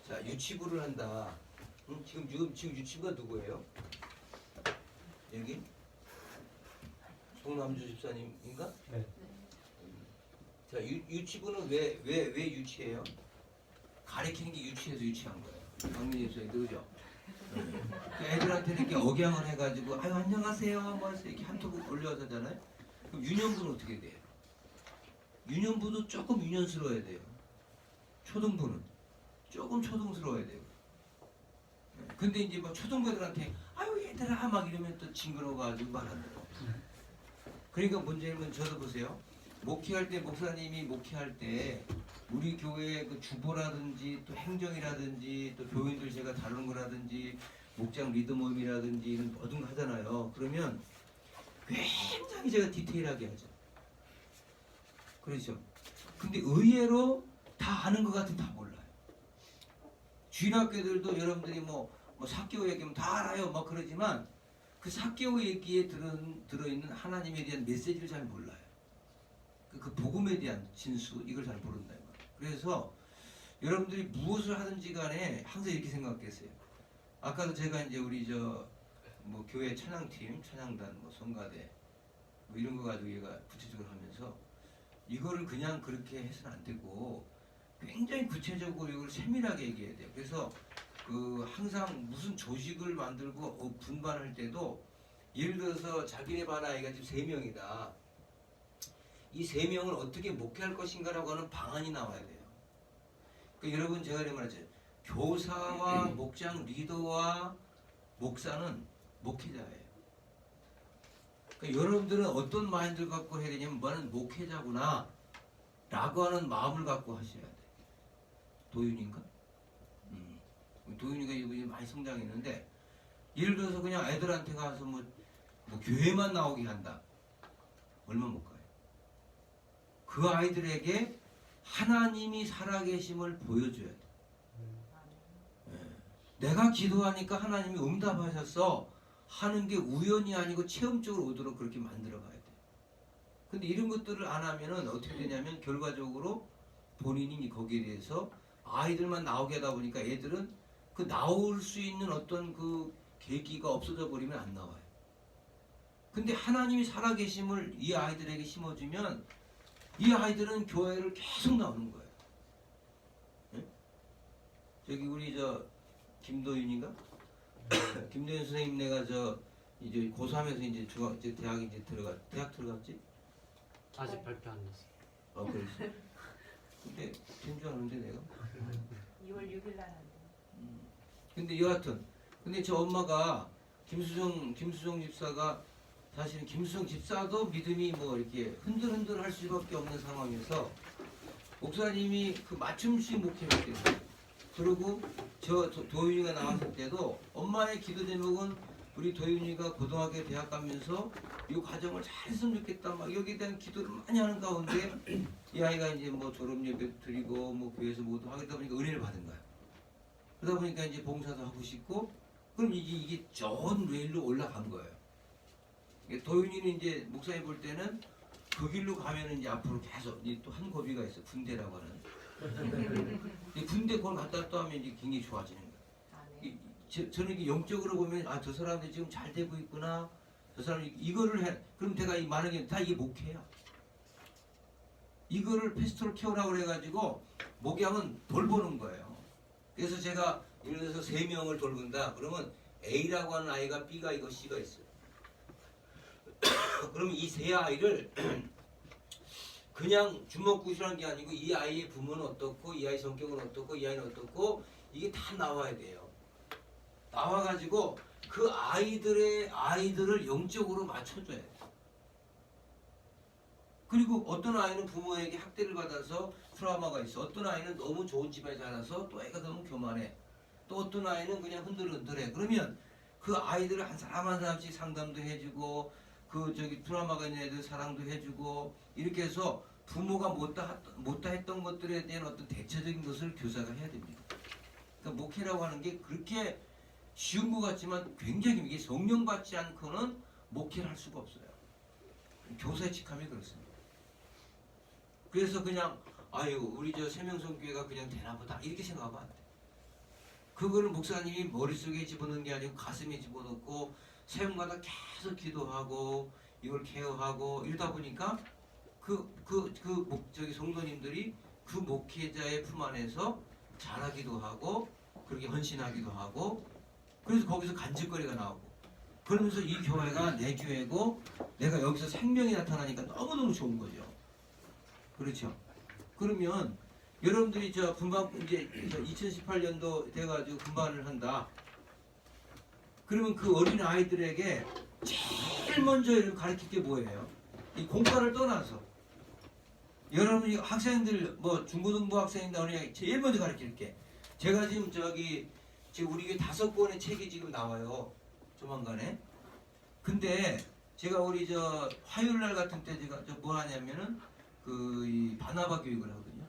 자, 유치부를 한다. 지금 유치부가 누구예요? 여기? 송남주 집사님인가? 네. 자, 유치부는 왜 유치해요? 가르치는 게 유치해서 유치한 거예요. 박민희 집사님도 그죠? 애들한테 이렇게 억양을 해가지고 아유 안녕하세요 뭐 이렇게 한턱 올려서 하잖아요. 그럼 유년부는 어떻게 돼요? 유년부도 조금 유년스러워야 돼요. 초등부는 조금 초등스러워야 돼요. 근데 이제 막 초등부들한테 아유 얘들아 막 이러면 또 징그러워가지고 말 안 들어. 그러니까 문제는 저도 보세요. 목회할 때 목사님이 목회할 때 우리 교회 그 주보라든지 또 행정이라든지 또 교인들 제가 다루는 거라든지 목장 리더 모임이라든지 이런 모든 거 하잖아요. 그러면 굉장히 제가 디테일하게 하죠. 그렇죠. 근데 의외로 다 아는 것 같은 다 몰라요. 주일학교들도 여러분들이 뭐 사개오 얘기하면 다 알아요. 막 그러지만 그 사개오 얘기에 들어있는 하나님에 대한 메시지를 잘 몰라요. 그 복음에 대한 진수 이걸 잘 모른다. 그래서 여러분들이 무엇을 하든지 간에 항상 이렇게 생각했어요. 아까도 제가 이제 우리 뭐 교회 찬양팀, 찬양단, 뭐 성가대 뭐 이런 거 가지고 얘가 구체적으로 하면서 이거를 그냥 그렇게 해서는 안 되고 굉장히 구체적으로 이걸 세밀하게 얘기해야 돼요. 그래서 그 항상 무슨 조직을 만들고 분반할 때도 예를 들어서 자기네 반 아이가 지금 3명이다. 이 3명을 어떻게 목회할 것인가라고 하는 방안이 나와야 돼요. 그러니까 여러분 제가 이런 말하죠. 교사와 목장 리더와 목사는 목회자예요. 그러니까 여러분들은 어떤 마인드를 갖고 해야 되냐면 나는 목회자구나 라고 하는 마음을 갖고 하셔야 돼요. 도윤인가? 도윤이가 이번에 많이 성장했는데 예를 들어서 그냥 애들한테 가서 뭐 교회만 나오게 한다. 얼마 못 가요. 그 아이들에게 하나님이 살아계심을 보여줘야 돼. 내가 기도하니까 하나님이 응답하셨어 하는 게 우연이 아니고 체험적으로 오도록 그렇게 만들어 가야 돼. 근데 이런 것들을 안 하면은 어떻게 되냐면 결과적으로 본인이 거기에 대해서 아이들만 나오게 하다 보니까 애들은 그 나올 수 있는 어떤 그 계기가 없어져 버리면 안 나와요. 근데 하나님이 살아계심을 이 아이들에게 심어주면 이 아이들은 교회를 계속 나오는 거예요. 네? 저기 우리 김도윤인가? 김도윤 선생님 내가 이제 고3에서 이제 대학 대학 들어갔지? 아직 발표 안 났어요. 그랬어. 근데 된 줄 아는데 내가. 2월 6일 날 한대. 근데 여하튼 근데 저 엄마가 김수정 집사가 사실은 김수정 집사도 믿음이 뭐 이렇게 흔들흔들 할 수밖에 없는 상황에서 목사님이 그 맞춤식 목회를 했어요. 그리고 도윤이가 나왔을 때도 엄마의 기도 제목은 우리 도윤이가 고등학교 대학 가면서 이 과정을 잘 했으면 좋겠다 막 여기에 대한 기도를 많이 하는 가운데 이 아이가 이제 뭐 졸업 예배 드리고 뭐 교회에서 모두 하다 보니까 은혜를 받은 거야. 그러다 보니까 이제 봉사도 하고 싶고 그럼 이게 좋은 레일로 올라간 거예요. 도윤이는 이제 목사님 볼 때는 그 길로 가면은 이제 앞으로 계속 또 한 고비가 있어. 군대라고 하는. 군대 그걸 갔다 또 하면 이제 굉장히 좋아지는 거예요. 저는 이게 영적으로 보면 저 사람들 지금 잘 되고 있구나. 저 사람이 이거를 해. 그럼 내가 이 많은 게 다 이게 목회야. 이거를 페스토럴 케어라고 그래가지고 목양은 돌보는 거예요. 그래서 제가 예를 들어서 3명을 돌본다. 그러면 A라고 하는 아이가 B가 있고 C가 있어요. 그러면 이 3아이를 그냥 주먹구시라는 게 아니고 이 아이의 부모는 어떻고 이 아이 성격은 어떻고 이 아이는 어떻고 이게 다 나와야 돼요. 나와가지고 그 아이들을 영적으로 맞춰줘야 돼요. 그리고 어떤 아이는 부모에게 학대를 받아서 트라우마가 있어. 어떤 아이는 너무 좋은 집에 자라서 또 애가 너무 교만해. 또 어떤 아이는 그냥 흔들흔들해. 그러면 그 아이들을 한 사람 한 사람씩 상담도 해주고 트라우마가 있는 애들 사랑도 해주고 이렇게 해서 부모가 못다 했던 것들에 대한 어떤 대처적인 것을 교사가 해야 됩니다. 그러니까 목회라고 하는 게 그렇게 쉬운 것 같지만 굉장히 이게 성령 받지 않고는 목회를 할 수가 없어요. 교사의 직함이 그렇습니다. 그래서 그냥 우리 세명성교회가 그냥 되나보다 이렇게 생각하면 안 돼. 그거를 목사님이 머릿속에 집어넣는 게 아니고 가슴에 집어넣고 새벽마다 계속 기도하고 이걸 케어하고 이러다 보니까 저기 성도님들이 그 목회자의 품 안에서 자라기도 하고 그렇게 헌신하기도 하고 그래서 거기서 간증거리가 나오고 그러면서 이 교회가 내 교회고 내가 여기서 생명이 나타나니까 너무너무 좋은 거죠. 그렇죠. 그러면 여러분들이 저 분반 이제 2018년도 돼가지고 분반을 한다. 그러면 그 어린 아이들에게 제일 먼저 가르칠 게 뭐예요? 이 공과를 떠나서 여러분이 학생들 뭐 중고등부 학생이나 어린이 제일 먼저 가르칠게. 제가 지금 지금 우리 교회 5권의 책이 지금 나와요. 조만간에. 근데 제가 우리 저 화요일 날 같은 때 제가 뭐 하냐면은 이 바나바 교육을 하거든요.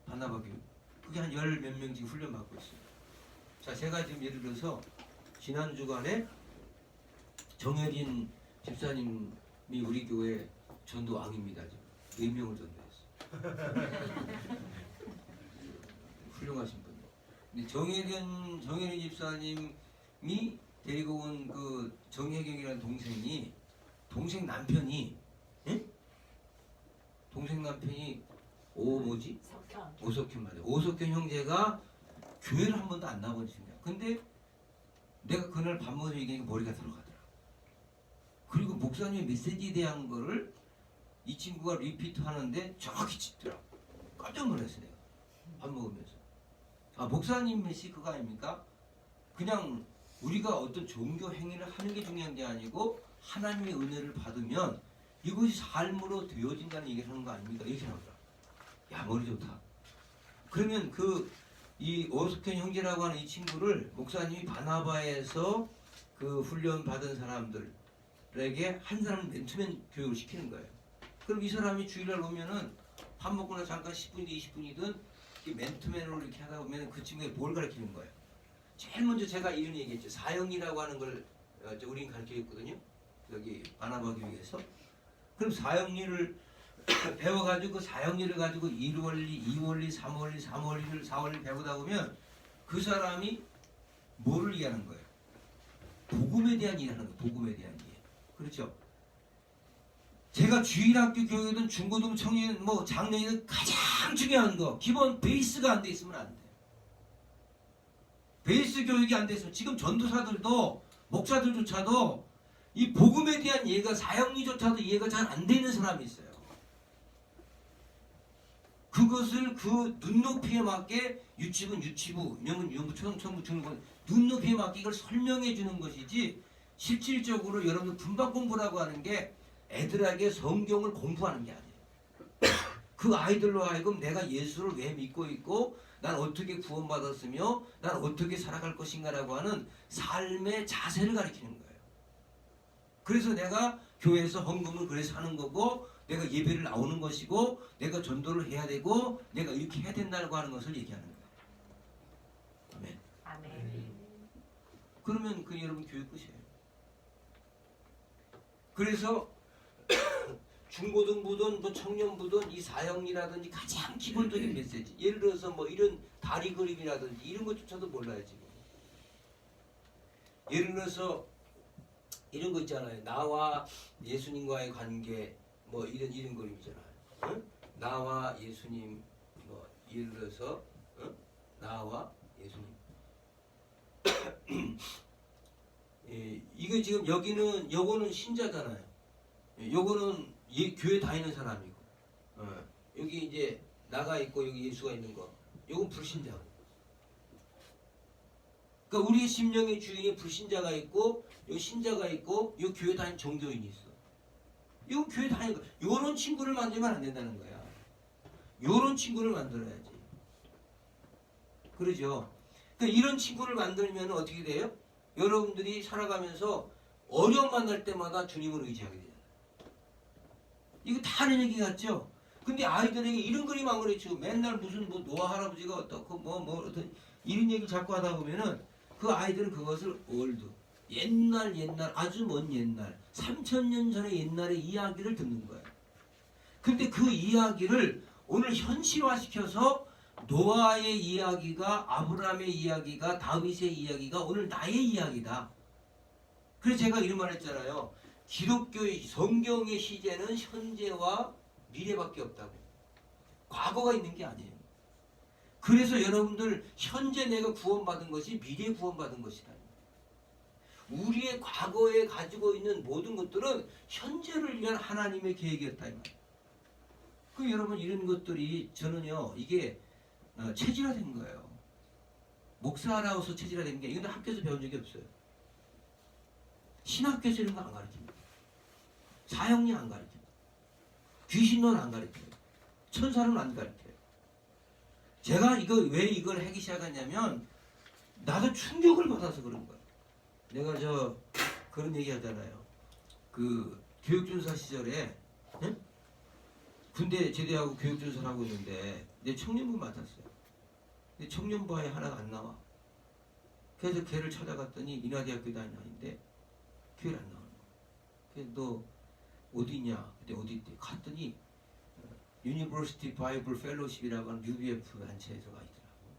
바나바 교육. 그게 한 10몇 명 지금 훈련 받고 있어요. 자, 제가 지금 예를 들어서 지난 주간에 정혜린 집사님이 우리 교회 전도왕입니다. 지금 4명을 전도했어요. 훌륭하신 분이에요. 근데 정혜린 집사님이 데리고 온 그 정혜경이라는 동생 남편이, 응? 동생 남편이 오석현 말이에요. 오석현 형제가 교회를 한 번도 안 나본 친구야. 근데 내가 그날 밥 먹으면서 얘기하니까 머리가 들어가더라. 그리고 목사님의 메시지에 대한 거를 이 친구가 리피트 하는데 정확히 짚더라. 깜짝 놀랐어 내가. 밥 먹으면서. 아, 목사님 메시지 그거 아닙니까? 그냥 우리가 어떤 종교 행위를 하는 게 중요한 게 아니고 하나님의 은혜를 받으면 이것이 삶으로 되어진다는 얘기를 하는 거 아닙니까? 이렇게 나오더라. 야, 머리 좋다. 그러면 이 오석현 형제라고 하는 이 친구를 목사님이 바나바에서 그 훈련 받은 사람들에게 한 사람 맨투맨 교육을 시키는 거예요. 그럼 이 사람이 주일날 오면은 밥 먹고 나서 잠깐 10분이든 20분이든 맨투맨으로 이렇게 하다 보면 그 친구에게 뭘 가르치는 거예요? 제일 먼저 제가 이런 얘기했죠. 사형리라고 하는 걸 우린 가르쳐줬거든요. 여기 바나바 교육에서. 그럼 사형리를 배워가지고 그 사형리를 가지고 1원리, 2원리, 3원리, 3원리를 4원리를 배우다 보면 그 사람이 뭐를 이해하는 거예요? 복음에 대한 이해하는 거예요. 복음에 대한 이해. 그렇죠? 제가 주일학교 교육이든 중고등 청년 뭐 장년이든 가장 중요한 거 기본 베이스가 안 돼 있으면 안 돼. 베이스 교육이 안 돼 있으면 지금 전도사들도 목사들조차도 이 복음에 대한 이해가 사형리조차도 이해가 잘 안 되는 사람이 있어요. 그것을 그 눈높이에 맞게 유치부는 유치부, 유형은 유형부, 초등부, 중등부 눈높이에 맞게 이걸 설명해 주는 것이지 실질적으로 여러분들 분반 공부라고 하는 게 애들에게 성경을 공부하는 게 아니에요. 그 아이들로 하여금 내가 예수를 왜 믿고 있고 난 어떻게 구원받았으며 난 어떻게 살아갈 것인가라고 하는 삶의 자세를 가르치는 거예요. 그래서 내가 교회에서 헌금을 그래서 하는 거고 내가 예배를 나오는 것이고 내가 전도를 해야 되고 내가 이렇게 해야 된다고 하는 것을 얘기하는 거예요. 아멘. 아멘. 그러면 그 여러분 교육 끝이에요. 그래서 중고등부든 뭐 청년부든 이 사형리라든지 가장 기본적인 메시지 예를 들어서 뭐 이런 다리 그림이라든지 이런 것조차도 몰라요 지금. 예를 들어서 이런 거 있잖아요. 나와 예수님과의 관계 뭐 이런 그림 있잖아요. 응? 나와 예수님 뭐 예를 들어서 응? 나와 예수님 예, 이거 지금 요거는 신자잖아요. 요거는 교회 다니는 사람이고 여기 이제 나가 있고 여기 예수가 있는 거 요건 불신자. 그러니까 우리 심령의 주인이 불신자가 있고 여기 신자가 있고 요 교회 다니는 종교인이 있어. 이건 교회 다니는 거. 요런 친구를 만들면 안 된다는 거야. 요런 친구를 만들어야지. 그러죠. 그러니까 이런 친구를 만들면 어떻게 돼요? 여러분들이 살아가면서 어려움 만날 때마다 주님을 의지하게 돼요. 이거 다 하는 얘기 같죠? 근데 아이들에게 이런 그림 안 그렇죠. 맨날 무슨 뭐 노아 할아버지가 어떻고 뭐 어떤 이런 얘기를 자꾸 하다 보면은 그 아이들은 그것을 올드 옛날 아주 먼 옛날 3000년 전의 옛날의 이야기를 듣는 거예요. 근데 그 이야기를 오늘 현실화시켜서 노아의 이야기가, 아브라함의 이야기가, 다윗의 이야기가 오늘 나의 이야기다. 그래서 제가 이런 말 했잖아요. 기독교의 성경의 시제는 현재와 미래밖에 없다고. 과거가 있는 게 아니에요. 그래서 여러분들 현재 내가 구원받은 것이 미래 구원받은 것이다. 우리의 과거에 가지고 있는 모든 것들은 현재를 위한 하나님의 계획이었다. 이 말이에요. 그 여러분 이런 것들이 저는요 이게 체질화된 거예요. 목사라서 체질화된 게 이건 학교에서 배운 적이 없어요. 신학교에서 이런 거 안 가르칩니다. 사형리 안 가르칩니다. 귀신론 안 가르쳐요. 천사론 안 가르쳐요. 제가 왜 이걸 하기 시작했냐면 나도 충격을 받아서 그런 거예요. 내가 그런 얘기 하잖아요. 그 교육준사 시절에 응? 군대 제대하고 교육준사를 하고 있는데 내 청년부 맡았어요. 근데 청년부에 하나가 안 나와. 그래서 걔를 찾아갔더니 인하대학교 다니는데 교회를 안 나오는 거야. 그래서 너 어디 있냐? 그때 어디 있대? 갔더니 유니버시티 바이블 펠로십이라고 하는 UBF 단체에서 가 있더라고.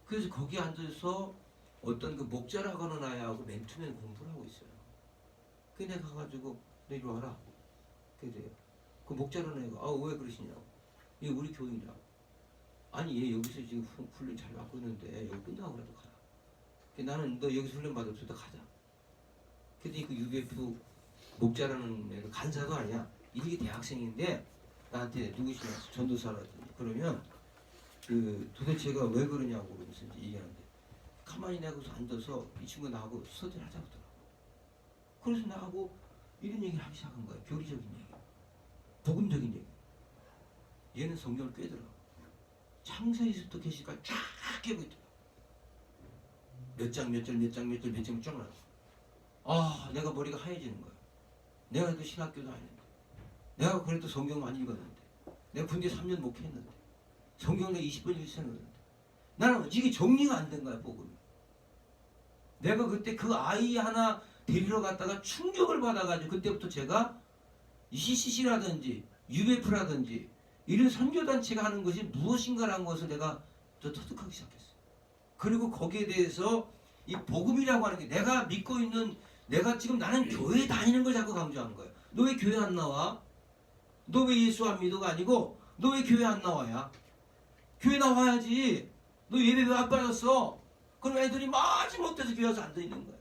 그래서 거기 앉아서 어떤 그 목자라고 하는 아이하고 맨투맨 공부를 하고 있어요. 그래 내가 가가지고 너 이리 와라. 그래요. 그 목자라는 애가 왜 그러시냐고. 얘 우리 교인이라고. 아니 얘 여기서 지금 훈련 잘 받고 있는데 여기 끝나고 그래도 가라. 나는 너 여기서 훈련 받았을 때 가자. 근데 그 UBF 목자라는 애가 간사도 아니야. 이게 대학생인데 나한테 누구시냐 전도사라더니 그러면 도대체가 왜 그러냐고 그러면서 이제 얘기하는데 가만히 내가 거기서 앉아서 이 친구 나하고 서재를 하자고 하더라고. 그래서 나하고 이런 얘기를 하기 시작한 거야. 교리적인 얘기, 복음적인 얘기. 얘는 성경을 꿰더라고. 창세기부터 계시까지 쫙 깨고 있더라고. 몇 장 몇 절 몇 장 몇 절 몇 장 쫙 나와. 내가 머리가 하얘지는 거야. 내가 그래도 신학교도 아니는데, 내가 그래도 성경 많이 읽었는데, 내가 군대 3년 목회했는데, 성경 내가 20번 읽었는데, 나는 이게 정리가 안 된 거야, 복음이. 내가 그때 그 아이 하나 데리러 갔다가 충격을 받아가지고 그때부터 제가 ECC라든지 UF라든지 이런 선교단체가 하는 것이 무엇인가라는 것을 내가 더 터득하기 시작했어요. 그리고 거기에 대해서 이 복음이라고 하는 게 내가 믿고 있는 내가 지금 나는 교회 다니는 걸 자꾸 강조하는 거예요. 너 왜 교회 안 나와? 너 왜 예수 안 믿어가 아니고 너 왜 교회 안 나와야? 교회 나와야지. 너 예배 왜 안 받았어? 그럼 애들이 마지못해서 교회 와서 앉아있는 거야.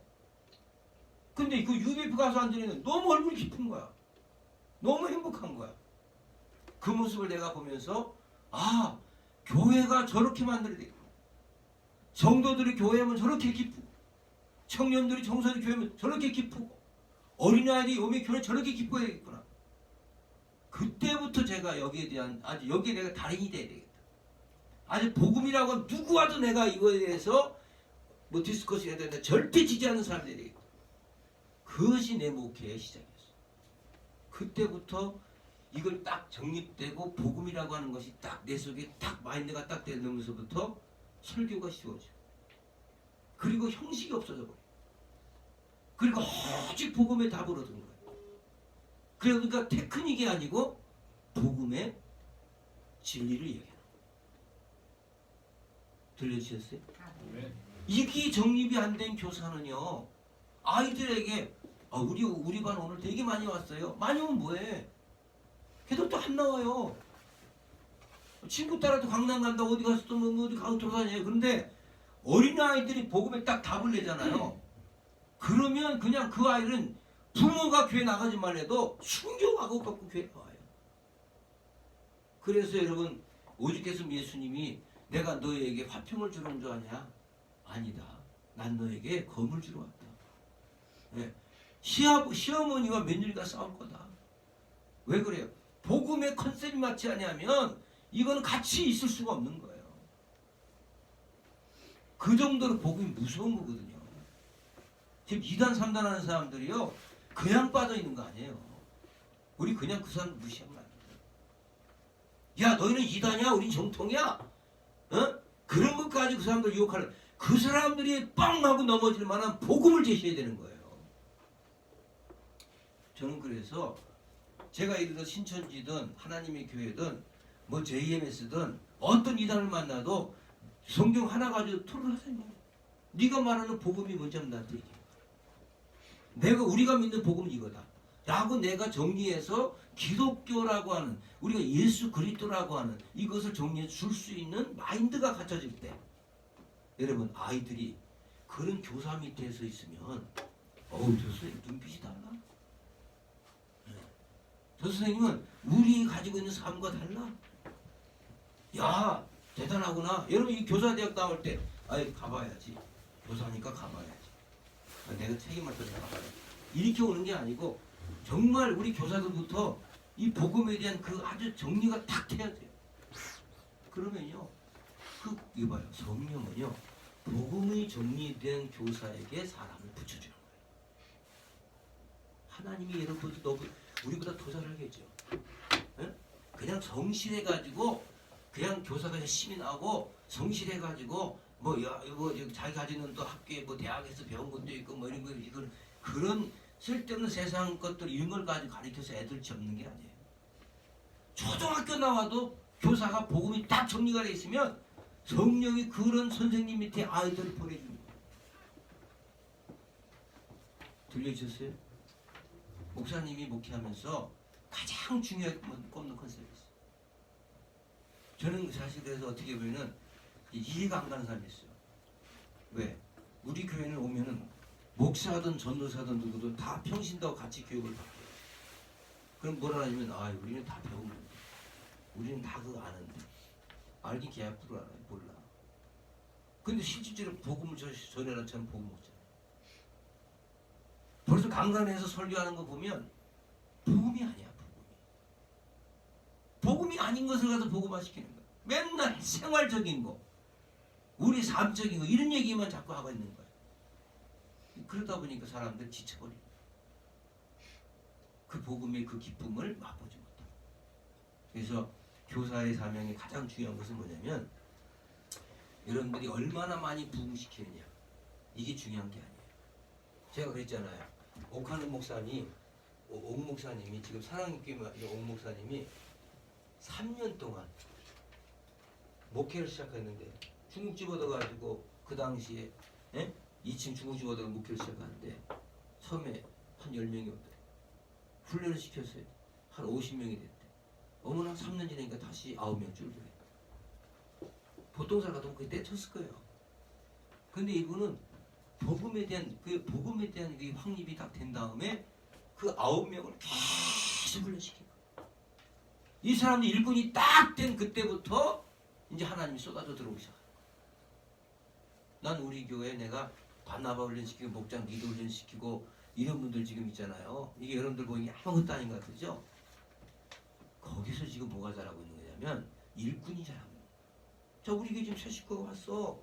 근데 그 UBF 가서 앉아있는 너무 얼굴이 깊은 거야. 너무 행복한 거야. 그 모습을 내가 보면서 교회가 저렇게 만들어야 되겠구나. 성도들이 교회하면 저렇게 기쁘고 청년들이 정서를 교회하면 저렇게 기쁘고 어린아이들이 오면 교회 저렇게 기뻐야 되겠구나. 그때부터 제가 여기에 대한 여기에 내가 달인이 돼야 되겠다. 아주 복음이라고 하면 누구 와도 내가 이거에 대해서 디스커스 해야 되는데 절대 지지하는 사람이 되겠다. 그것이 내 목회의 시작이었어. 그때부터 이걸 딱 정립되고 복음이라고 하는 것이 딱 내 속에 딱 마인드가 딱 되면서부터 설교가 쉬워져. 그리고 형식이 없어져 버려. 그리고 오직 복음의 답을 얻은 거야. 그러니까 테크닉이 아니고 복음의 진리를 얘기하는 거야. 들려주셨어요? 이게 정립이 안 된 교사는요, 아이들에게 우리 반 오늘 되게 많이 왔어요. 많이 오면 뭐해? 걔도 또 안 나와요. 친구 따라도 강남 간다, 어디 가서 또 어디 가고 돌아다녀요. 그런데 어린아이들이 복음에 딱 답을 내잖아요. 그러면 그냥 그 아이는 부모가 교회 나가지만 해도 순교하고 갖고 교회 나와요. 그래서 여러분, 오죽해서 예수님이 내가 너에게 화평을 주는 줄 아냐? 아니다. 난 너에게 검을 주러 왔다. 네. 시어머니와 며느리가 싸울 거다. 왜 그래요? 복음의 컨셉이 맞지 않냐면 이거는 같이 있을 수가 없는 거예요. 그 정도로 복음이 무서운 거거든요. 지금 2단 3단 하는 사람들이요, 그냥 빠져 있는 거 아니에요. 우리 그냥 그 사람 무시하면 안 돼요. 야, 너희는 2단이야? 우린 정통이야? 그런 것까지 그 사람들 유혹하는, 그 사람들이 빵 하고 넘어질 만한 복음을 제시해야 되는 거예요. 저는 그래서 제가 예를 들어 신천지든 하나님의 교회든 JMS든 어떤 이단을 만나도 성경 하나 가지고 토론하세요. 네가 말하는 복음이 뭔지 한번 나한테 얘기해. 우리가 믿는 복음은 이거다. 라고 내가 정리해서 기독교라고 하는, 우리가 예수 그리스도라고 하는 이것을 정리해 줄 수 있는 마인드가 갖춰질 때, 여러분 아이들이 그런 교사 밑에 서 있으면 저 선생님 눈빛이 달라. 저 선생님은 우리 가지고 있는 삶과 달라. 야 대단하구나. 여러분 이 교사대학 나올 때 가봐야지. 교사니까 가봐야지. 내가 책임을 져서 가봐야지. 이렇게 오는 게 아니고 정말 우리 교사들부터 이 복음에 대한 그 아주 정리가 딱 돼야 돼요. 그러면요, 이거 봐요. 성령은요, 복음이 정리된 교사에게 사람을 붙여주는 거예요. 하나님이 여러분보다 우리보다 더 잘하겠죠. 에? 그냥 성실해가지고 그냥 교사가 열심히 나오고 성실해가지고 자기 가지는 또 학교에 대학에서 배운 것도 있고 이런 거 이건 그런 쓸데없는 세상 것들 이런 걸 가지고 가르쳐서 애들 접는 게 아니에요. 초등학교 나와도 교사가 복음이 딱 정리가 돼 있으면 성령이 그런 선생님 밑에 아이들을 보내줍니다. 들려주셨어요? 목사님이 목회하면서 가장 중요하게 꼽는 컨셉이 있어요. 저는 사실 그래서 어떻게 보면은 이해가 안 가는 사람이 있어요. 왜? 우리 교회는 오면은 목사든 전도사든 누구든 다 평신도와 같이 교육을 받고, 그럼 뭐라 하냐면 우리는 다 배운 건데, 우리는 다 그거 아는데, 알기 개뿔을 알아요. 몰라. 근데 실질적으로 복음을 전해라 저는 복음 없잖아요. 벌써 강단에서 설교하는 거 보면 복음이 아니야. 복음이 아닌 것을 가서 복음화 시키는 거야. 맨날 생활적인 거, 우리 삶적인 거 이런 얘기만 자꾸 하고 있는 거야. 그러다 보니까 사람들 지쳐버려. 그 복음의 그 기쁨을 맛보지 못해. 그래서 교사의 사명이 가장 중요한 것은 뭐냐면 여러분들이 얼마나 많이 부흥시키느냐, 이게 중요한 게 아니에요. 제가 그랬잖아요. 옥하는 목사님이 지금 사랑교회 옥 목사님이 3년 동안 목회를 시작했는데 중국집 얻어가지고 그 당시에 2층 중국집 얻어가 목회를 시작하는데 처음에 한 10명이 오더래. 훈련을 시켰어요. 한 50명이 됐대. 어머나 3년 지나니까 다시 9명 줄더래. 보통 사람 같으면 그게 떼쳤을 거예요. 근데 이분은 복음에 대한 그 확립이 딱 된 다음에 그 9명을 계속 훈련시킨 거예요. 이 사람들 일꾼이 딱 된 그때부터 이제 하나님이 쏟아져 들어오기 시작해요. 난 우리 교회에 내가 바나바 훈련시키고 목장 기도 훈련시키고 이런 분들 지금 있잖아요. 이게 여러분들 보기에 아무것도 아닌 것 같으죠? 거기서 지금 뭐가 잘하고 있는 거냐면 일꾼이 잘하고 있는 거예요. 자, 우리 교회 지금 새 식구가 왔어.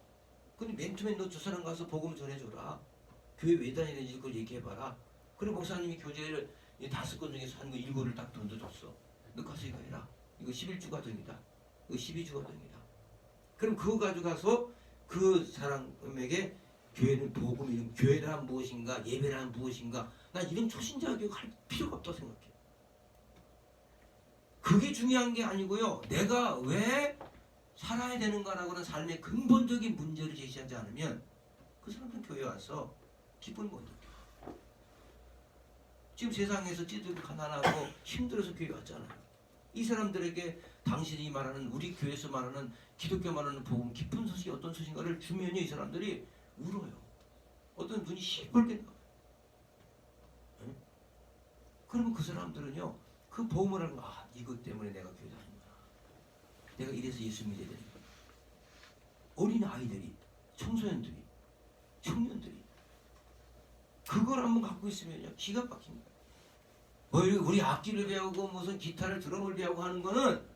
근데 맨투맨 너 저 사람 가서 복음 전해줘라. 교회 왜 다니는지 그걸 얘기해봐라. 그리고 목사님이 교재를 5권 중에서 한 거 7권을 딱 던져줬어. 너 가서 이거 해라. 이거 11주 과정이다. 이거 12주 과정이다. 그럼 그거 가져가서 그 사람에게 교회는 복음이, 교회란 무엇인가, 예배란 무엇인가, 난 이런 초신자 교육할 필요가 없다고 생각해. 그게 중요한 게 아니고요. 내가 왜 살아야 되는가라고 하는 삶의 근본적인 문제를 제시하지 않으면 그 사람들은 교회에 와서 기쁨을 못 느껴. 지금 세상에서 찌들고 가난하고 힘들어서 교회 왔잖아요. 이 사람들에게 당신이 말하는, 우리 교회에서 말하는, 기독교 말하는 복음, 기쁜 소식이 어떤 소식인가를 주면요, 이 사람들이 울어요. 어떤 눈이 시뻘게 나와요. 응? 그러면 그 사람들은요, 그 복음을 하는 거, 이것 때문에 내가 교회 다니는구나. 내가 이래서 예수 믿어야 되는 거야. 어린 아이들이, 청소년들이, 청년들이 그걸 한번 갖고 있으면요, 기가 막힙니다. 우리 악기를 배우고 무슨 기타를 드럼을 배우고 하는 거는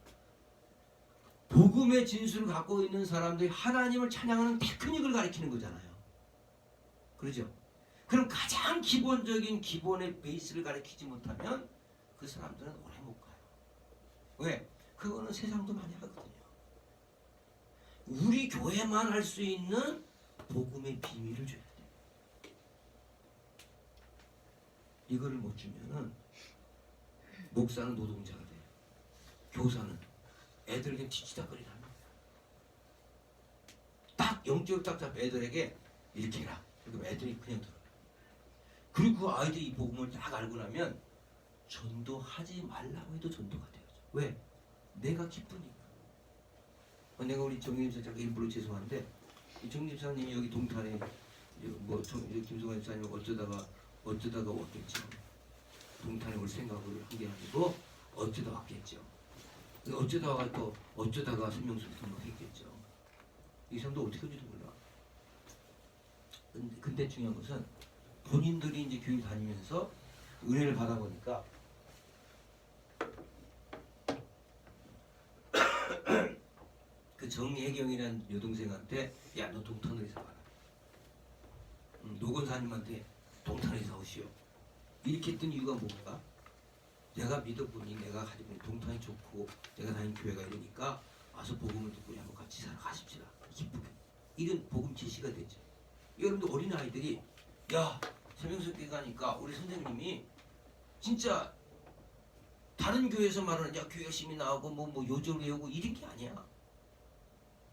복음의 진수를 갖고 있는 사람들이 하나님을 찬양하는 테크닉을 가리키는 거잖아요. 그렇죠? 그럼 가장 기본적인 기본의 베이스를 가리키지 못하면 그 사람들은 오래 못 가요. 왜? 그거는 세상도 많이 하거든요. 우리 교회만 할 수 있는 복음의 비밀을 줘야 돼요. 이거를 못 주면은 목사는 노동자가 돼요. 교사는 애들 그냥 뒤치다거리라 합니다. 딱 영적으로 딱 잡 애들에게 이렇게 해라. 그리고 애들이 그냥 들어요. 그리고 그 아이들이 이 복음을 딱 알고 나면 전도하지 말라고 해도 전도가 돼요. 왜? 내가 기쁘니까. 내가 우리 정림 집사님 일부러 죄송한데 이 정림 집사님이 여기 동탄에 김성환 집사님 어쩌다가 왔겠죠. 동탄에 올 생각을 한 게 아니고 어쩌다 왔겠죠. 어쩌다가 생명수를 등록했겠죠. 이 사람도 어떻게 할지도 몰라. 근데 중요한 것은 본인들이 이제 교회 다니면서 은혜를 받아보니까 그 정혜경이라는 여동생한테 야 너 동탄으로 이사 가라. 노건사님한테 동탄에 이사 오시오. 이렇게 했던 이유가 뭔가? 내가 믿어보니 내가 가지고 있는 동탄이 좋고 내가 다니는 교회가 이러니까 와서 복음을 듣고 한번 같이 살아가십시다. 기쁘게. 이런 복음 제시가 되죠. 여러분들 어린아이들이 야 세명수교회 가니까 우리 선생님이 진짜 다른 교회에서 말하는 야 교회 열심히 나오고 뭐 요절 외우고 이런 게 아니야.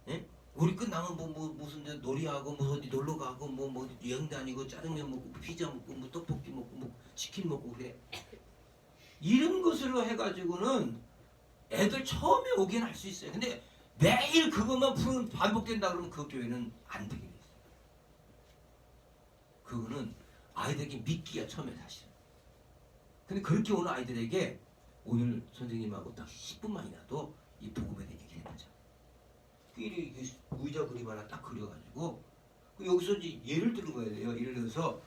예? 우리 끝나면 무슨 놀이하고 뭐 어디 놀러 가고 뭐 여행 다니고 짜장면 먹고 피자 먹고 뭐 떡볶이 먹고 뭐 치킨 먹고 그래. 이런 것으로 해가지고는 애들 처음에 오긴 할 수 있어요. 근데 매일 그것만 반복된다 그러면 그 교회는 안 되게 돼 있어요. 그거는 아이들에게 믿기가 처음에 사실. 근데 그렇게 오는 아이들에게 오늘 선생님하고 딱 10분만이라도 이 복음에 대한 얘기를 해보자. 끼리 의자 그림 하나 딱 그려가지고 여기서 이제 예를 들은 거야 돼요. 예를 들어서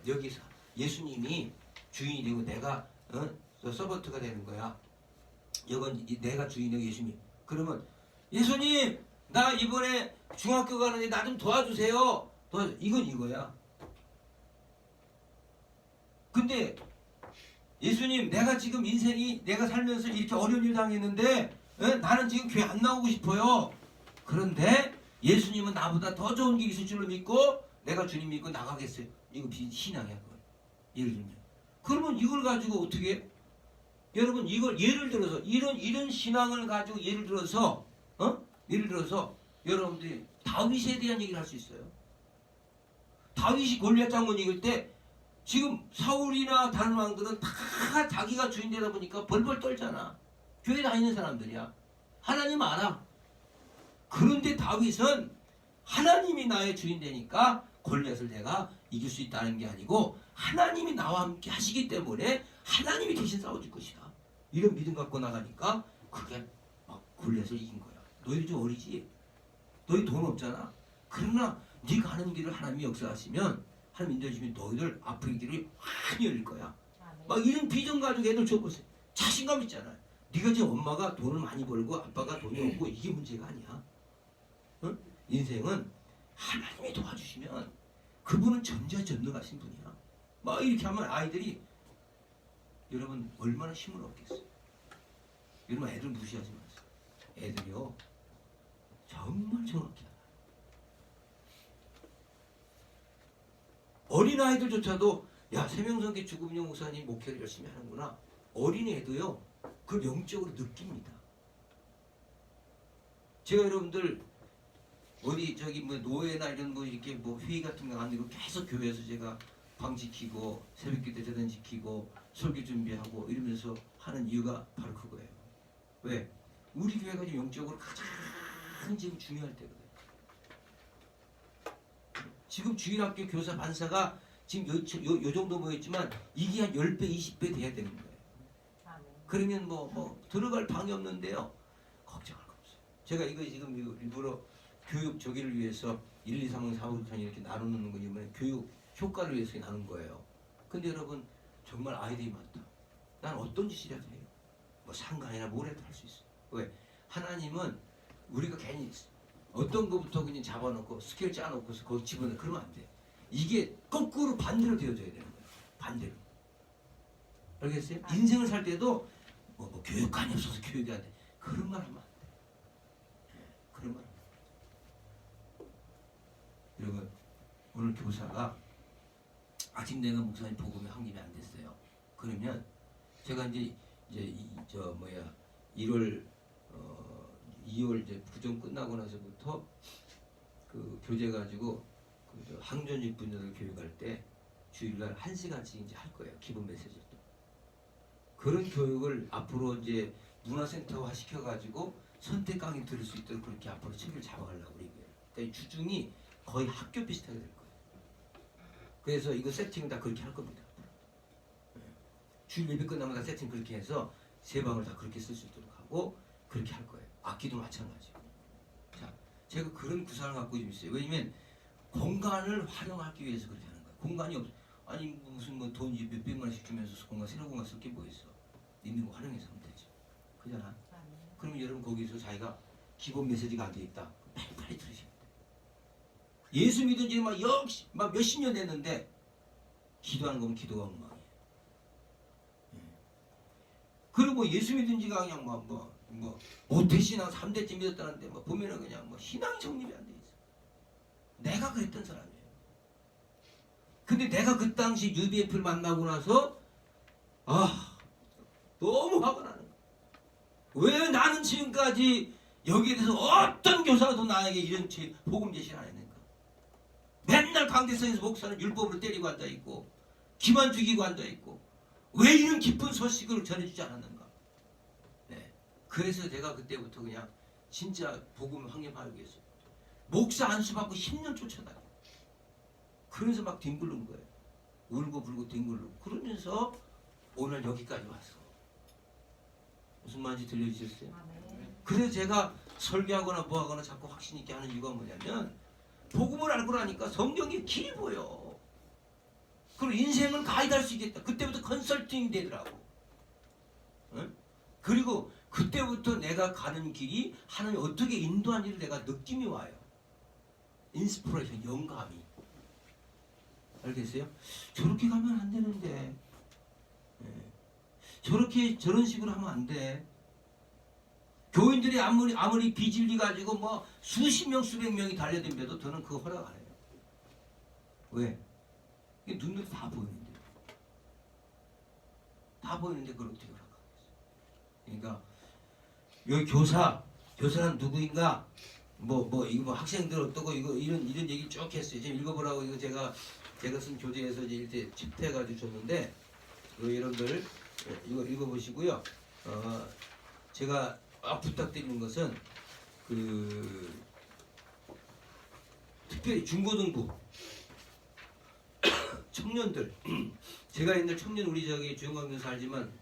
여기서 예수님이 주인이 되고 내가 서버트가 되는 거야. 이건 내가 주인이고 예수님. 그러면 예수님 나 이번에 중학교 가는데 나 좀 도와주세요. 이건 이거야. 근데 예수님 내가 지금 인생이 내가 살면서 이렇게 어려운 일 당했는데 나는 지금 교회 안 나오고 싶어요. 그런데 예수님은 나보다 더 좋은 게 있을 줄로 믿고 내가 주님 믿고 나가겠어요. 이거 신앙이야. 그걸. 예를 들면. 그러면 이걸 가지고 어떻게 해? 여러분 이걸 예를 들어서 이런 신앙을 가지고 예를 들어서 여러분들이 다윗에 대한 얘기를 할 수 있어요. 다윗이 골리앗 장군 이길 때 지금 사울이나 다른 왕들은 다 자기가 주인 되다 보니까 벌벌 떨잖아. 교회 다니는 사람들이야. 하나님 알아. 그런데 다윗은 하나님이 나의 주인 되니까 골리앗을 내가 이길 수 있다는 게 아니고 하나님이 나와 함께 하시기 때문에 하나님이 대신 싸워줄 것이다. 이런 믿음 갖고 나가니까 그게 막 골리앗을 이긴 거야. 너희들 좀 어리지? 너희 돈 없잖아. 그러나 네가 하는 길을 하나님이 역사하시면 하나님 인도해주시면 너희들 앞으로의 길이 많이 열릴 거야. 막 이런 비전 가지고 애들 줘보세요. 자신감 있잖아요. 네가 지금 엄마가 돈을 많이 벌고 아빠가 돈이 없고 이게 문제가 아니야. 응? 인생은 하나님이 도와주시면 그분은 전자전능하신 분이야. 막 이렇게 하면 아이들이 여러분 얼마나 힘을 얻겠어요. 여러분 애들 무시하지 마세요. 애들이요 정말 정확히 알아요. 어린아이들조차도 야 세명성교 주구민영 목사님 목회를 열심히 하는구나. 어린애도요 그걸 영적으로 느낍니다. 제가 여러분들 어디 뭐 노예나 이런 이렇게 회의 같은 거 안 되고 계속 교회에서 제가 방 지키고 새벽기도 대단 지키고 설교 준비하고 이러면서 하는 이유가 바로 그거예요. 왜? 우리 교회가 지금 영적으로 가장 지금 중요할 때거든요. 지금 주일학교 교사 반사가 지금 요 정도 모였지만 이게 한 10배 20배 돼야 되는 거예요. 그러면 뭐 들어갈 방이 없는데요. 걱정할 거 없어요. 제가 이거 지금 일부러 교육 저기를 위해서 1, 2, 3, 4, 5, 6, 7 이렇게 나누는 거냐면 교육 효과를 위해서 나눈 거예요. 근데 여러분 정말 아이들이 많다. 난 어떤 짓이라도 해요. 뭐 상관이나 뭐라도 할 수 있어요. 왜? 하나님은 우리가 괜히 어떤 거부터 그냥 잡아놓고 스케일 짜놓고서 거기 집어넣어 그러면 안 돼. 이게 거꾸로 반대로 되어져야 되는 거예요. 반대로. 알겠어요? 인생을 살 때도 뭐 교육관이 없어서 교육이 안 돼. 그런 말 하면 안 돼. 그런 말. 여러분 오늘 교사가 아직 내가 목사님 복음에 확립이 안 됐어요. 그러면 제가 이제 1월 2월 이제 부정 끝나고 나서부터 그 교재 가지고 그 항전직 분야를 교육할 때 주일날 1시간씩 이제 할 거예요. 기본 메시지를. 그런 교육을 앞으로 이제 문화센터화 시켜가지고 선택 강의 들을 수 있도록 그렇게 앞으로 책을 잡아가려고 우리 교회. 그러니까 이 주중이 거의 학교 비슷하게 될 거예요. 그래서 이거 세팅을 다 그렇게 할 겁니다. 주일 예배 끝나면 다 세팅 그렇게 해서 세 방을 다 그렇게 쓸 수 있도록 하고 그렇게 할 거예요. 악기도 마찬가지고. 자, 제가 그런 구상을 갖고 좀 있어요. 왜냐면 공간을 활용하기 위해서 그렇게 하는 거예요. 공간이 없. 아니 무슨 뭐 돈 몇백만 원씩 주면서 공간 새로운 공간 쓸 게 뭐 있어? 있는 거 활용해서 하면 되지. 그잖아. 그러면 여러분 거기서 자기가 기본 메시지가 안 돼 있다. 빨리 들으시면 돼. 예수 믿은 지 막 역시 막 몇십 년 됐는데 기도하는 거면 기도가 엉망이에요. 그리고 예수 믿은 지가 그냥 뭐 5대 신앙 3대째 믿었다는데 뭐 보면은 그냥 뭐 신앙이 정립이 안 돼 있어. 내가 그랬던 사람이에요. 근데 내가 그 당시 UBF를 만나고 나서 너무 화가 나는 거야. 왜 나는 지금까지 여기에 대해서 어떤 교사도 나에게 이런 복음 제시를 안 했는가? 맨날 강대성에서 목사는 율법으로 때리고 앉아있고 기만 죽이고 앉아있고 왜 이런 기쁜 소식을 전해주지 않았는가? 네. 그래서 제가 그때부터 그냥 진짜 복음 확립하기 위해서 목사 안수 받고 10년 쫓아다녀. 그래서 막 뒹굴는 거예요. 울고 불고 뒹굴고 그러면서 오늘 여기까지 왔어. 무슨 말인지 들려주셨어요? 그래서 제가 설교하거나 뭐하거나 자꾸 확신 있게 하는 이유가 뭐냐면 복음을 알고 나니까 성경에 길이 보여. 그리고 인생을 가이드할 수 있겠다. 그때부터 컨설팅이 되더라고. 응? 그리고 그때부터 내가 가는 길이 하나님이 어떻게 인도하는지를 내가 느낌이 와요. 인스피레이션, 영감이. 알겠어요? 저렇게 가면 안 되는데 저런 식으로 하면 안 돼. 교인들이 아무리 비질리 가지고 뭐 수십 명 수백 명이 달려들면도 저는 그거 허락 안 해요. 왜? 이게 눈으로 다 보이는데 그걸 어떻게 허락하겠어요? 그러니까 여기 교사는 누구인가? 이거 뭐 학생들 어떠고 이런 얘기 쭉 했어요. 지금 읽어보라고 이거 제가 쓴 교재에서 이제 이렇게 챕터해가지고 줬는데 여러분들 이거 읽어보시고요. 제가 부탁드리는 것은 특별히 중고등부 청년들 제가 옛날 청년 우리 저기 주영광교사 알지만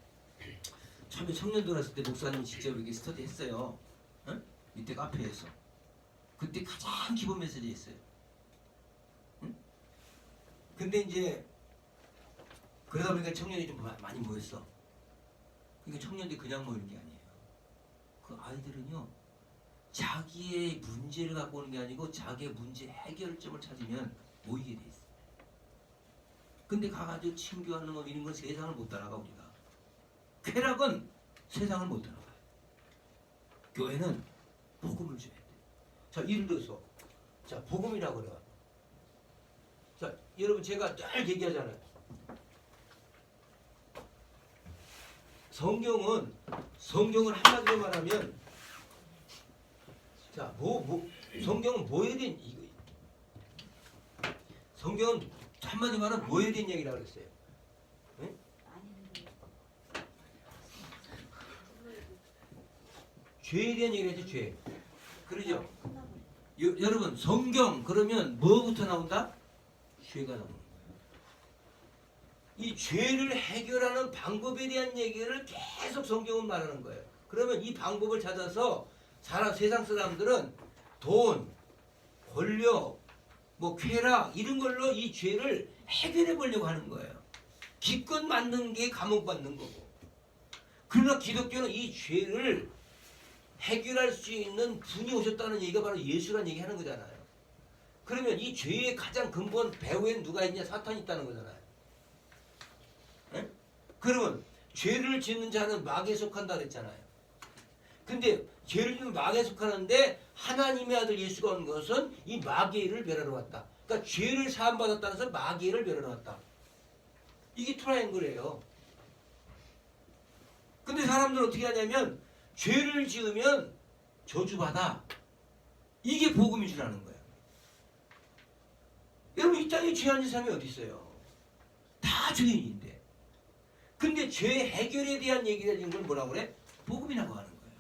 처음에 청년들 왔을 때 목사님이 직접 이렇게 스터디 했어요. 응? 밑에 카페에서 그때 가장 기본 메시지 했어요. 응? 근데 이제 그러다 보니까 청년이 좀 많이 모였어. 그러니까 청년들이 그냥 모이는 게 아니에요. 그 아이들은요 자기의 문제를 갖고 오는 게 아니고 자기의 문제 해결점을 찾으면 모이게 돼 있어요. 근데 가가지고 친교하는 거 이런 건 세상을 못 따라가. 우리가 쾌락은 세상을 못 따라가요. 교회는 복음을 줘야 돼. 자, 예를 들어서 자 복음이라고 그래요. 자 여러분 제가 늘 얘기하잖아요. 성경을 한마디로 말하면 자 성경은 뭐에 대한 이거 성경은 한마디로 말하면 뭐에 대한 얘기라고 그랬어요? 네? 죄에 대한 얘기를 했죠. 죄. 그러죠? 여러분 성경 그러면 뭐부터 나온다? 죄가 나오는 거예요. 이 죄를 해결하는 방법에 대한 얘기를 계속 성경은 말하는 거예요. 그러면 이 방법을 찾아서 세상 사람들은 돈, 권력, 쾌락 이런 걸로 이 죄를 해결해 보려고 하는 거예요. 기껏 만든 게 감옥 받는 거고. 그러나 기독교는 이 죄를 해결할 수 있는 분이 오셨다는 얘기가 바로 예수라는 얘기 하는 거잖아요. 그러면 이 죄의 가장 근본 배후엔 누가 있냐? 사탄이 있다는 거잖아요. 네? 그러면 죄를 짓는 자는 마귀에 속한다 그랬잖아요. 근데 죄를 짓는 마귀에 속하는데 하나님의 아들 예수가 온 것은 이 마귀의 일을 멸하러 왔다. 그러니까 죄를 사함받았다는 것은 마귀의 일을 멸하러 왔다. 이게 트라이앵글이에요. 근데 사람들은 어떻게 하냐면 죄를 지으면 저주받아. 이게 복음인 줄 아는 거예요. 이 땅에 죄 안 지은 사람이 어디 있어요? 다 죄인인데. 근데 죄 해결에 대한 얘기가 있는 걸 뭐라고 그래? 복음이라고 하는 거예요.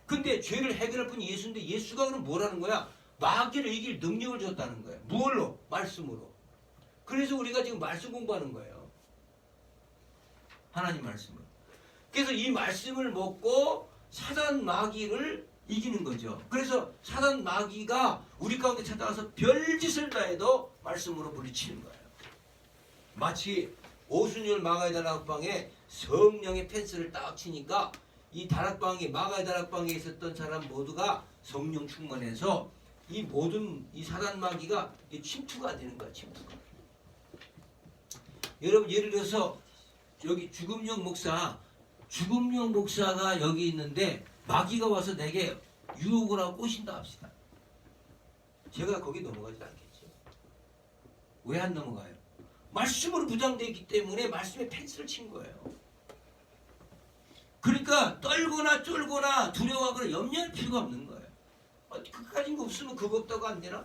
근데 죄를 해결할 분이 예수인데 예수가 그럼 뭐라는 거야? 마귀를 이길 능력을 줬다는 거예요. 무엇로? 말씀으로. 그래서 우리가 지금 말씀 공부하는 거예요. 하나님 말씀을. 그래서 이 말씀을 먹고 사단 마귀를 이기는 거죠. 그래서 사단 마귀가 우리 가운데 찾아와서 별짓을 다 해도 말씀으로 물리치는 거예요. 마치 오순절 마가의 다락방에 성령의 펜스를 딱 치니까 이 다락방에 마가의 다락방에 있었던 사람 모두가 성령 충만해서 이 모든 이 사단 마귀가 침투가 안 되는 거야. 침투가. 여러분 예를 들어서 여기 죽음용 목사가 여기 있는데 마귀가 와서 내게 유혹을 하고 꼬신다 합시다. 제가 거기 넘어가지 않겠죠. 왜 안 넘어가요? 말씀으로 부장되어 있기 때문에 말씀에 펜스를 친 거예요. 그러니까 떨거나 쫄거나 두려워하거나 염려할 필요가 없는 거예요. 그까진 거 없으면 그거 없다고 안 되나?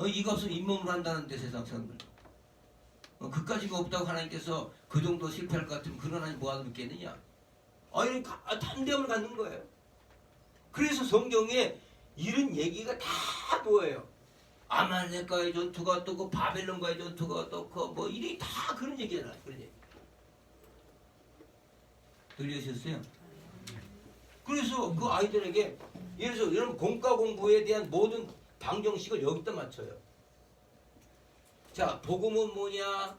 이거 없으면 잇몸으로 한다는데 세상 사람들. 그까진 거 없다고 하나님께서 그 정도 실패할 것 같으면 그런 하나님 뭐하러 믿겠느냐? 아니 담대함을 갖는 거예요. 그래서 성경에 이런 얘기가 다 뭐예요? 아말렉과의 전투가 또 그 바벨론과의 전투가 또 그 뭐 이게 다 그런 얘기잖아. 그런 얘기. 들리셨어요? 그래서 그 아이들에게 예를 들어서 여러분 공과 공부에 대한 모든 방정식을 여기다 맞춰요. 자, 복음은 뭐냐?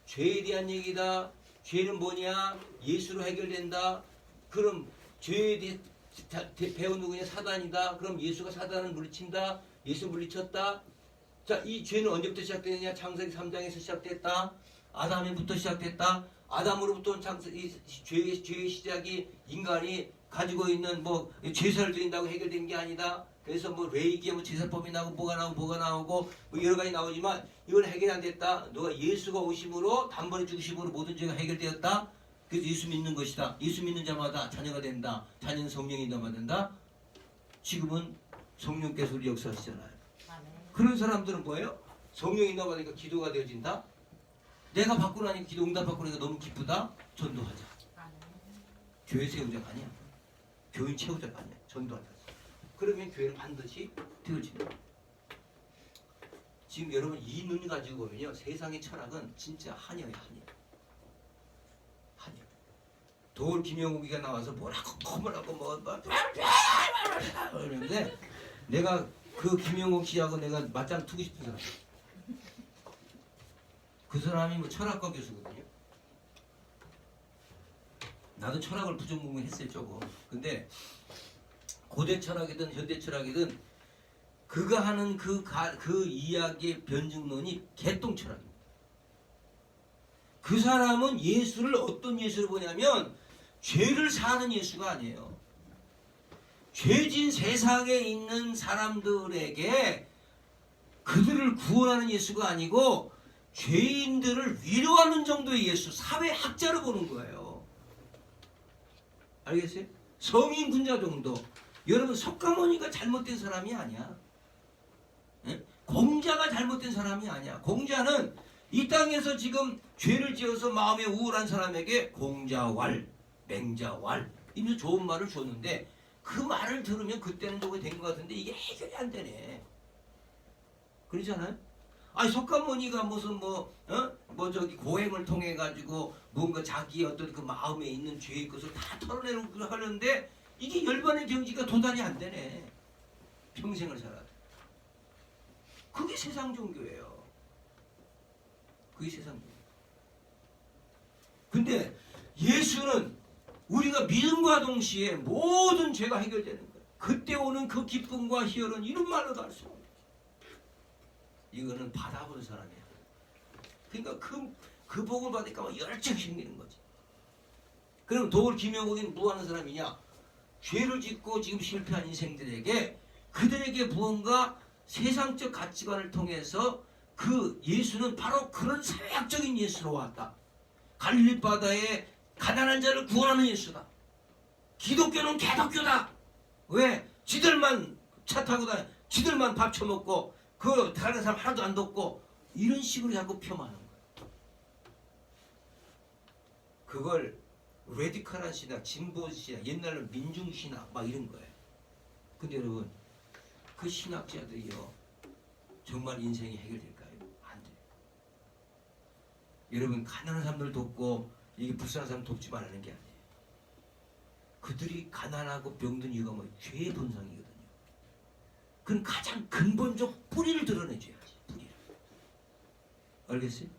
죄에 대한 얘기다. 죄는 뭐냐? 예수로 해결된다. 그럼 죄에 대해 배우 누구냐? 사단이다. 그럼 예수가 사단을 물리친다. 예수 물리쳤다. 자, 이 죄는 언제부터 시작되느냐? 창세기 3장에서 시작됐다. 아담에부터 시작됐다. 아담으로부터 죄의 시작이 인간이 가지고 있는 뭐 제사를 드린다고 해결된 게 아니다. 그래서 뭐 레이기에 뭐 제사법이 나오고 뭐가 나오고 뭐 여러 가지 나오지만 이건 해결이 안 됐다. 너가 예수가 오심으로 단번에 죽으심으로 모든 죄가 해결되었다. 그래서 예수 믿는 것이다. 예수 믿는 자마다 자녀가 된다. 자녀는 성령이 인도받는다. 지금은 성령께서 우리 역사하시잖아요. 그런 사람들은 뭐예요? 성령이 인도받으니까 기도가 되어진다. 내가 받고 나니까 기도 응답 받고 나니까 너무 기쁘다. 전도하자. 교회 세우자가 아니야. 교인 채우자가 아니야. 전도하자. 그러면 교회는 반드시 되어진다. 지금 여러분 이 눈 가지고 보면요. 세상의 철학은 진짜 한이에요. 한이. 도울 김영욱이가 나와서 뭐라고 그러는데 내가 그 김영욱 씨하고 내가 맞짱 투고 싶은 사람. 그 사람이 뭐 철학과 교수거든요. 나도 철학을 부정 공부했어요 조금. 근데 고대 철학이든 현대 철학이든 그가 하는 그 이야기의 변증론이 개똥 철학입니다. 그 사람은 예수를 어떤 예수를 보냐면 죄를 사는 예수가 아니에요. 죄진 세상에 있는 사람들에게 그들을 구원하는 예수가 아니고 죄인들을 위로하는 정도의 예수, 사회학자로 보는 거예요. 알겠어요? 성인 군자 정도. 여러분 석가모니가 잘못된 사람이 아니야. 예? 공자가 잘못된 사람이 아니야. 공자는 이 땅에서 지금 죄를 지어서 마음에 우울한 사람에게 공자왈, 맹자왈 이런 좋은 말을 줬는데 그 말을 들으면 그때는 저거 된 것 같은데 이게 해결이 안 되네. 그렇잖아요? 아니 석가모니가 무슨 저기 고행을 통해 가지고 뭔가 자기 어떤 그 마음에 있는 죄의 것을 다 털어내려고 하는데 이게 열반의 경지가 도달이 안 되네. 평생을 살아도. 그게 세상 종교예요. 그게 세상 종교. 근데 예수는 우리가 믿음과 동시에 모든 죄가 해결되는 거예요. 그때 오는 그 기쁨과 희열은 이런 말로도 할 수 없어요. 이거는 받아본 사람이야. 그러니까 그 복을 받으니까 막 열정이 생기는 거지. 그럼 도울 김영욱이는 뭐 하는 사람이냐? 죄를 짓고 지금 실패한 인생들에게 그들에게 무언가 세상적 가치관을 통해서 그 예수는 바로 그런 사회학적인 예수로 왔다. 갈릴리 바다에 가난한 자를 구원하는 예수다. 기독교는 개독교다. 왜? 지들만 차 타고 다니, 지들만 밥 처먹고 그 다른 사람 하나도 안 돕고 이런 식으로 자꾸 폄하하는 거예요. 그걸 레디컬한 신학, 진보 신학, 옛날로 민중 신학 막 이런 거예요. 근데 여러분 그 신학자들이요 정말 인생이 해결될까요? 안 돼요. 여러분 가난한 사람들 돕고 이게 불쌍한 사람 돕지 말라는 게 아니에요. 그들이 가난하고 병든 이유가 뭐예요? 죄의 본성이거든요. 그건 가장 근본적 뿌리를 드러내줘야지. 뿌리를. 알겠어요?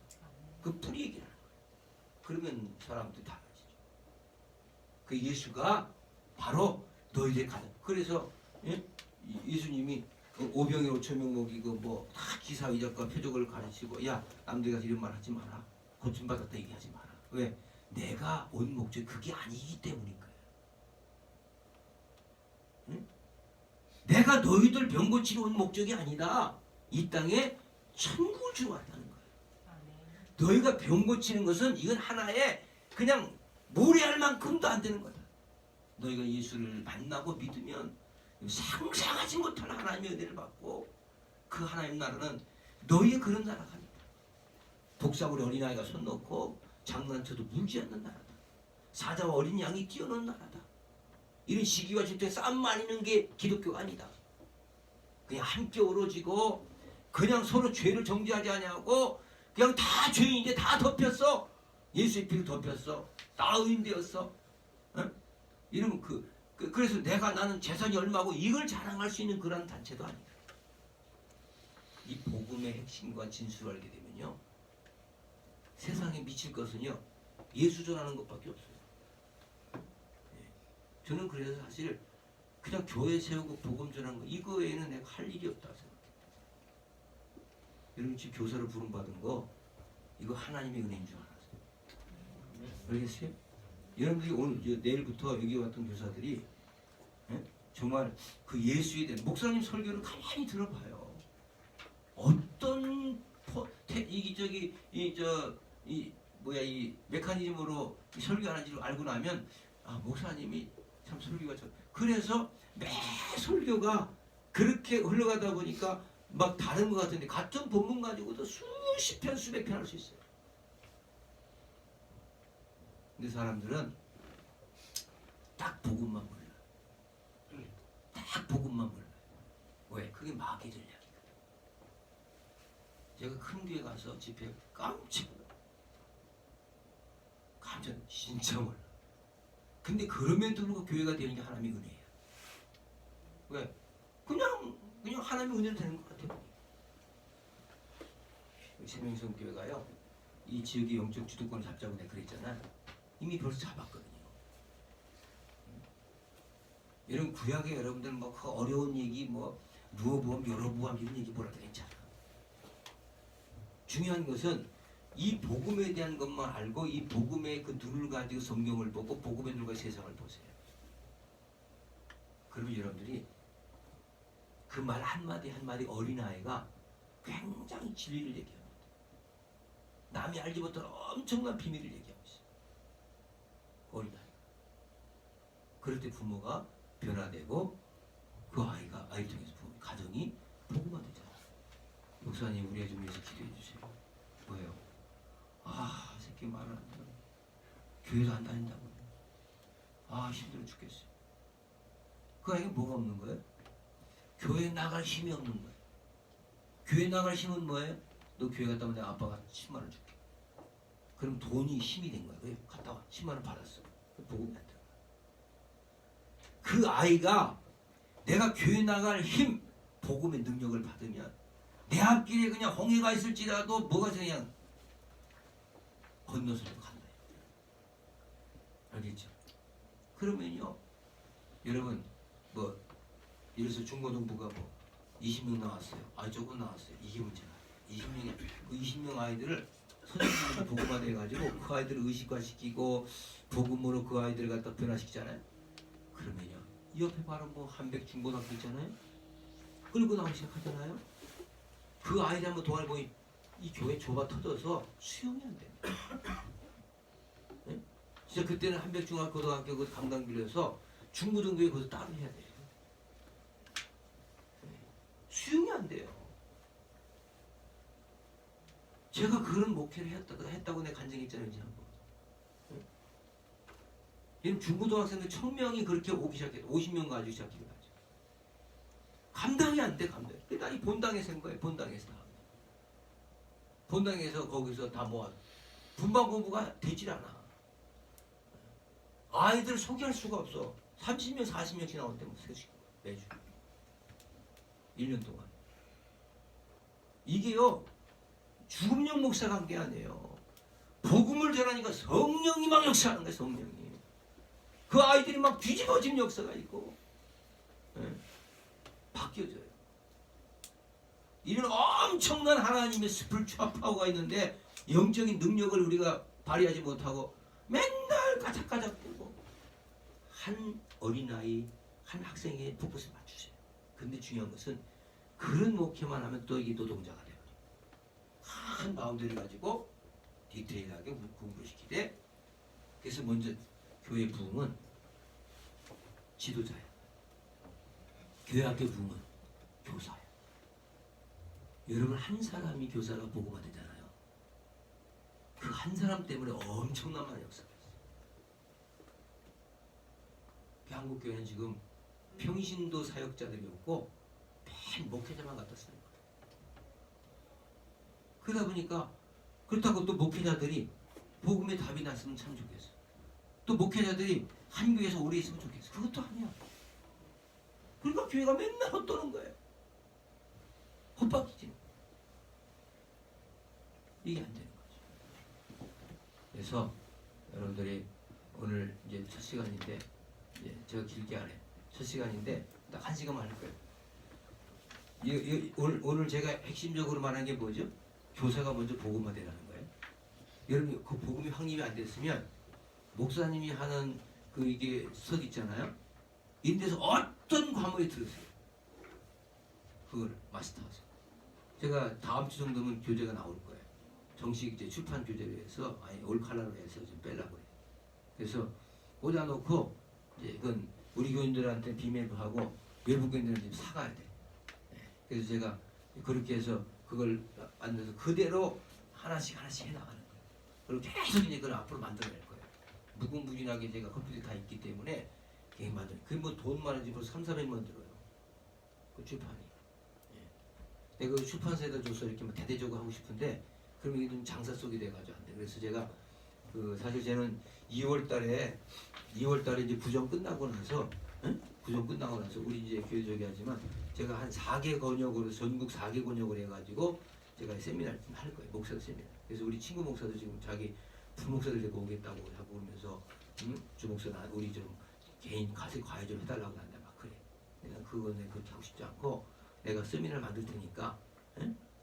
그 뿌리 얘기를 하는 거예요. 그러면 사람들이 달라지죠. 그 예수가 바로 너희들의 가장. 그래서 예? 예수님이 그 5병에 5천명 먹이고 뭐 다 기사 이적과 표적을 가르치고 야 남들이 가서 이런 말 하지 마라. 고침받았다 얘기하지 마라. 왜? 내가 온 목적이 그게 아니기 때문인 거예요. 응? 내가 너희들 병 고치러 온 목적이 아니다. 이 땅에 천국을 주러 왔다는 거예요. 너희가 병 고치는 것은 이건 하나의 그냥 무례할 만큼도 안 되는 거다. 너희가 예수를 만나고 믿으면 상상하지 못할 하나님의 은혜를 받고 그 하나님 나라는 너희의 그런 나라가 아니다. 독사구리 어린아이가 손 놓고 장난쳐도 물지 않는 나라다. 사자와 어린 양이 뛰어노는 나라다. 이런 시기와 질투에 싸움 말리는 게 기독교가 아니다. 그냥 함께 어우러지고 그냥 서로 죄를 정죄하지 아니하고 그냥 다 죄인인데 다 덮였어. 예수의 피로 덮였어. 나 의인 되었어. 응? 이러면 그래서 나는 재산이 얼마고 이걸 자랑할 수 있는 그런 단체도 아니다. 이 복음의 핵심과 진수를 알게 되면요. 세상에 미칠 것은요. 예수 전하는 것밖에 없어요. 저는 그래서 사실 그냥 교회 세우고 복음 전하는 거 이거 외에는 내가 할 일이 없다 생각해요. 여러분 지금 교사를 부름받은 거 이거 하나님의 은혜인 줄 알았어요. 알겠어요? 여러분들이 오늘 내일부터 여기 왔던 교사들이 정말 그 예수에 대한 목사님 설교를 가만히 들어봐요. 어떤 이 메커니즘으로 설교하는지를 알고 나면 아 목사님이 참 설교가 그래서 매 설교가 그렇게 흘러가다 보니까 막 다른 것 같은데 같은 본문 가지고도 수십 편 수백 편 할 수 있어요. 근데 사람들은 딱 복음만 몰라. 딱 복음만 몰라. 왜? 그게 마귀 전략이거든. 제가 큰 교회 가서 집회 깜짝 진짜 몰라. 근데 그럼에도 불구하고 교회가 되는 게 하나님의 은혜예요. 왜? 그냥 하나님의 은혜로 되는 것 같아요. 세명성 교회가요. 이 지역의 영적 주도권을 잡자고 내가 그랬잖아. 이미 벌써 잡았거든요. 이런 구약의 여러분들 뭐 그 어려운 얘기 뭐 루어보암, 여로보암 이런 얘기 뭐라도 괜찮아. 중요한 것은 이 복음에 대한 것만 알고 이 복음의 그 눈을 가지고 성경을 보고 복음의 눈과 세상을 보세요. 그러면 여러분들이 그 말 한마디 한마디 어린아이가 굉장히 진리를 얘기합니다. 남이 알지 못한 엄청난 비밀을 얘기하고 있어요. 어린아이. 그럴 때 부모가 변화되고 그 아이를 통해서 가정이 복음화되잖아요. 목사님 우리 애 좀 위해서 기도해 주세요. 뭐예요? 아 새끼 말을 안 들어. 교회도 안 다닌다고. 아 힘들어 죽겠어요. 그 아이가 뭐가 없는 거예요? 교회 나갈 힘이 없는 거예요. 교회 나갈 힘은 뭐예요? 너 교회 갔다 오면 내가 아빠가 10만 원 줄게. 그럼 돈이 힘이 된 거야. 왜? 갔다 와. 10만 원 받았어. 복음이 안 들어가. 그 아이가 내가 교회 나갈 힘, 복음의 능력을 받으면 내 앞길에 그냥 홍해가 있을지라도 뭐가 그냥 건너서라도 간다. 알겠죠? 그러면요. 여러분 뭐 예를 들어서 중고등부가 뭐 20명 나왔어요. 아 조금 나왔어요. 이게 문제야. 20명이 그 20명 아이들을 선생님이 복음화돼 해가지고 그 아이들을 의식화시키고 복음으로 그 아이들을 갖다 변화시키잖아요. 그러면요 이 옆에 바로 뭐 한백 중고등학교 있잖아요. 끌고 나오기 시작하잖아요. 그 아이들 한번 동아리 보니 이 교회 좁아 터져서 수용이 안 됩니다. 네? 진짜 그때는 한백 중학고등학교 그 강당 빌려서 중고등부에 거기서 따로 해야 돼요. 네. 수용이 안 돼요. 제가 그런 목회를 했다고 내가 간증했잖아요. 지금 중고등학생들 1000명이 그렇게 오기 시작했어. 50명 가지고 시작해가지고 감당이 안 돼, 감당. 그러니까 이 본당에서 한 거예요. 본당에서 다. 본당에서 거기서 다 모아. 분반 공부가 되질 않아. 아이들 소개할 수가 없어. 30명, 40명씩 나오는데 뭐 매주 1년 동안. 이게요 죽음령 목사가 한 게 아니에요. 복음을 전하니까 성령이 막 역사하는 거예요. 성령이. 그 아이들이 막 뒤집어진 역사가 있고 바뀌어져요. 이런 엄청난 하나님의 숲을 파워가 있는데 영적인 능력을 우리가 발휘하지 못하고 맨날 까작까작대고 한 어린아이 한 학생의 포커스에 맞추세요. 근데 중요한 것은 그런 목회만 하면 또 이게 노동자가 돼요. 큰 마음들을 가지고 디테일하게 공부를 시키되 그래서 먼저 교회 부흥은 지도자야. 교회 학교 부흥은 교사야. 여러분 한 사람이 교사가 보고가 되잖아요. 그 한 사람 때문에 엄청난 많은 역사가 있어요. 한국교회는 지금 평신도 사역자들이 없고 맨 목회자만 갖다 쓰는 거예요. 그러다 보니까 그렇다고 또 목회자들이 복음의 답이 났으면 참 좋겠어. 또 목회자들이 한 교회에서 오래 있으면 좋겠어. 그것도 아니야. 그러니까 교회가 맨날 헛도는 거예요. 헛바뀌지. 이게 안 되는 거죠. 그래서 여러분들이 오늘 이제 첫 시간인데 제가 길게 안 해. 첫 시간인데 딱 1시간만 할 거예요. 오늘 제가 핵심적으로 말한 게 뭐죠? 교사가 먼저 복음화되라는 거예요. 여러분 그 복음이 확립이 안 됐으면 목사님이 하는 그 이게 석 있잖아요. 인데서 어떤 과목에 들으세요. 그걸 마스터하세요. 제가 다음 주 정도면 교재가 나올 거예요. 정식 이제 출판 교재로 해서 올 칼라로 해서 좀 빼려고 해요. 그래서 꽂아놓고 이제 이건 우리 교인들한테 비밀로 하고 외부 교인들한테 좀 사가야 돼. 그래서 제가 그렇게 해서 그걸 만들어서 그대로 하나씩 해나가는 거예요. 그리고 계속 이제 그걸 앞으로 만들어낼 거예요. 무궁무진하게 제가 컴퓨터 다 있기 때문에 계획 만들어. 그게 뭐 돈 많은지 벌써 300~400만 들어요. 그 출판이. 내가 그 출판사에다 줘서 이렇게 뭐 대대적으로 하고 싶은데 그러면 이게 좀 장사 속이 돼가지고 안 돼. 그래서 제가 그 사실 저는 2월달에 이제 구정 끝나고 나서 구정 끝나고 나서 우리 이제 교회 저기 하지만 제가 한 4개 권역으로 전국 4개 권역을 해가지고 제가 세미나를 좀 할 거예요. 목사 세미나. 그래서 우리 친구 목사도 지금 자기 부목사들 데리고 오겠다고 하고 그러면서 주목사 우리 좀 개인 가서 과외 좀 해달라고 한다 막 그래. 내가 그거는 그렇게 하고 싶지 않고 내가 세미나를 만들 테니까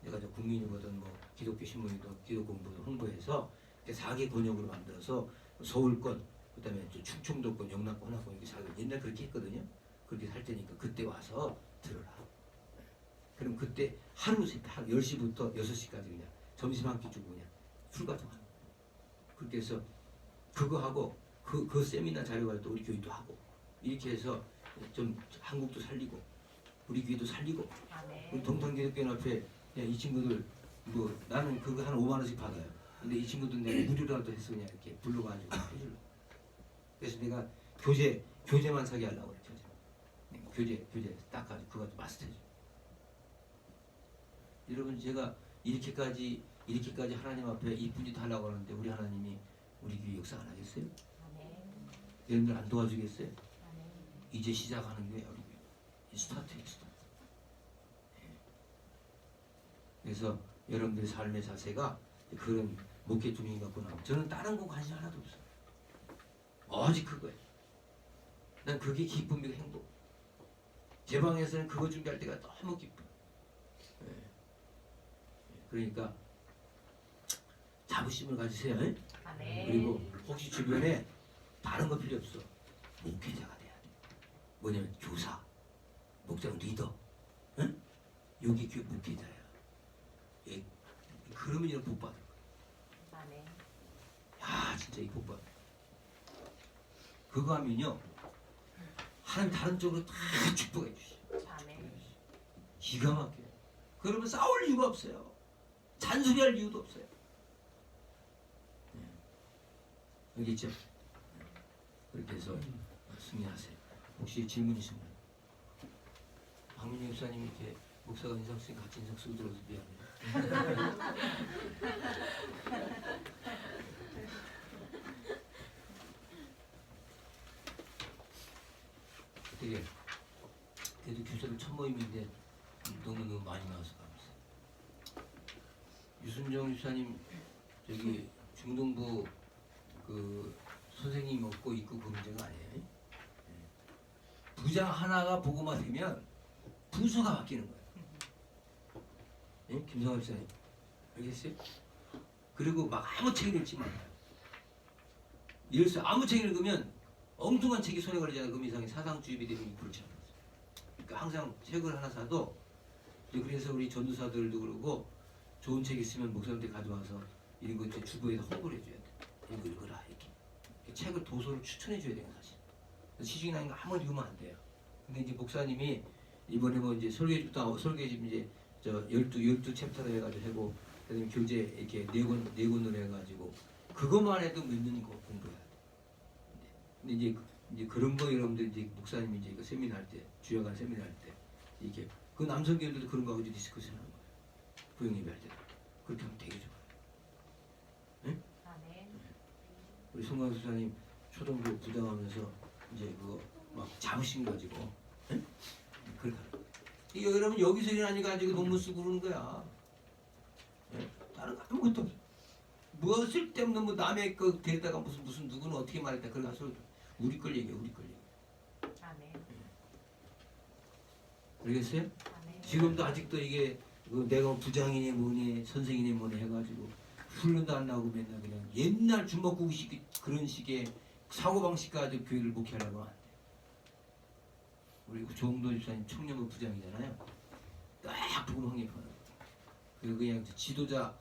내가 저 국민이거든 뭐 기독교 신문이든 기독 공부도 홍보해서 4개 권역으로 만들어서 서울권 그다음에 충청도권, 영남권, 하나권 이렇게 살고 옛날 그렇게 했거든요. 그렇게 살 테니까 그때 와서 들어라. 그럼 그때 하루 10시부터 6시까지 그냥 점심 한 끼 주고 그냥 술 같은 거 하는 거예요. 그렇게 해서 그거 하고 그 세미나 자료가 또 우리 교회도 하고 이렇게 해서 좀 한국도 살리고 우리 교회도 살리고 우리 동탄기독교연합회 이 친구들 뭐 나는 그거 한 5만 원씩 받아요. 근데 이 친구들 내가 무료라도 해서 그냥 이렇게 불러가지고 해줄래. 그래서 내가 교재만 사게 하려고 그래. 교재 딱 가지고 그거 마스터해줘. 여러분 제가 이렇게까지 하나님 앞에 이쁜 짓 하려고 하는데 우리 하나님이 우리 교회 역사 안 하겠어요? 여러분들 안 도와주겠어요? 이제 시작하는 거예요. 우리 교회. 스타트예요. 스타트. 그래서 여러분들의 삶의 자세가 그런 목회 중인 것 같구나. 저는 다른 거 관심 하나도 없어요. 오직 그거예요. 난 그게 기쁨이고 행복. 제 방에서는 그거 준비할 때가 너무 기뻐. 그러니까 자부심을 가지세요. 그리고 혹시 주변에 다른 거 필요 없어. 목회자가 돼야 돼. 뭐냐면 교사, 목장 리더. 여기 교회 목회자야. 그러면 이런 복 받을 거야. 야 진짜 이 복 받아. 그거 하면요 하나님 다른 쪽으로 다 축복해 주시죠. 기가 막혀요. 그러면 싸울 이유가 없어요. 잔소리할 이유도 없어요. 알겠죠? 그렇게 해서 승리하세요. 혹시 질문 있으면 박민희 목사님이 이렇게 목사가 인상 쓰니 같이 인상 쓰고 들어서 미안해요. 되게 그래도 교사들 첫 모임인데 너무너무 많이 나와서 감사해요. 유순정 집사님 저기 중동부 그 선생님 없고 있고 그 문제가 아니에요. 부장 하나가 보고만 되면 부서가 바뀌는 거예요. 예? 김성환 집사님 알겠어요? 그리고 막 아무 책을 읽지 말아요. 예를 들어서 아무 책을 읽으면 엉뚱한 책이 손에 걸리잖아요. 그 이상의 사상주입이 되면 그렇지 않아요. 그러니까 항상 책을 하나 사도 이제 그래서 우리 전도사들도 그러고 좋은 책 있으면 목사님한테 가져와서 이런 거 이제 주부에다 홍보를 해줘야 돼. 이거 읽어라 이렇게. 책을 도서를 추천해줘야 돼요 사실. 시중에 나는 거 아무리 읽으면 안 돼요. 근데 이제 목사님이 이번에 뭐 이제 설계집부터 설계집 이제 저 12 챕터로 해가지고 하고 그다음에 교재 이렇게 네 권으로 해가지고 그것만 해도 몇 년 공부해야 돼. 근데 이제 그런 거 여러분들 이제 목사님이 이제 그 세미나 할 때 주여관 세미나 할 때 이게 그 남성교회들도 그런 거 가지고 디스커션 하는 거예요. 부영예배 할 때 그렇게 하면 되게 좋아요. 응? 아멘. 우리 송광 수사님 초등부 부장하면서 이제 그거 막 자부심 가지고 응? 그렇게 하는 거예요. 이거 여러분 여기서 일하니 가지고 논문 쓰고 그러는 거야. 예? 다른 거 아무것도 없어. 뭐 쓸데없는 뭐 남의 거 데려다가 무슨 누구는 어떻게 말했다 그래 가서 우리 걸 얘기해 우리 걸 얘기해. 아멘. 알겠어요? 아멘. 지금도 아직도 이게 그 내가 부장이니 뭐니 선생이니 뭐니 해가지고 훈련도 안 나오고 맨날 그냥 옛날 주먹구구식 그런 식의 사고방식 가지고 교회를 목회하려고 안 돼. 우리 조홍도 집사님 청년부 부장이잖아요. 딱 보고 확립하는 거. 그리고 그냥 지도자,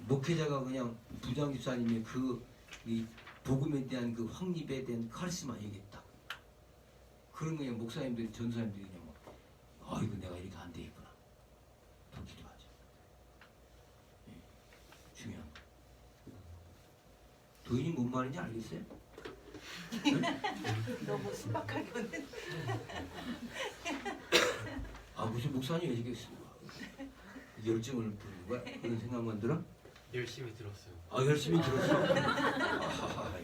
목회자가 그냥 부장 집사님의 이 복음에 대한 그 확립에 대한 카리스마 이게 딱 그런 거 그냥 목사님들이 전사님들이 그냥 뭐, 이거 내가 이렇게 안 되겠구나. 더 기도하죠. 예, 중요한 거. 도인이 뭔 말인지 알겠어요? 너무 순박하게 오는. 아 무슨 목사님 왜 이렇게 열정을 부르는 거야? 그런 생각만 들어? 열심히 들었어요. 아 열심히 들었어. 아,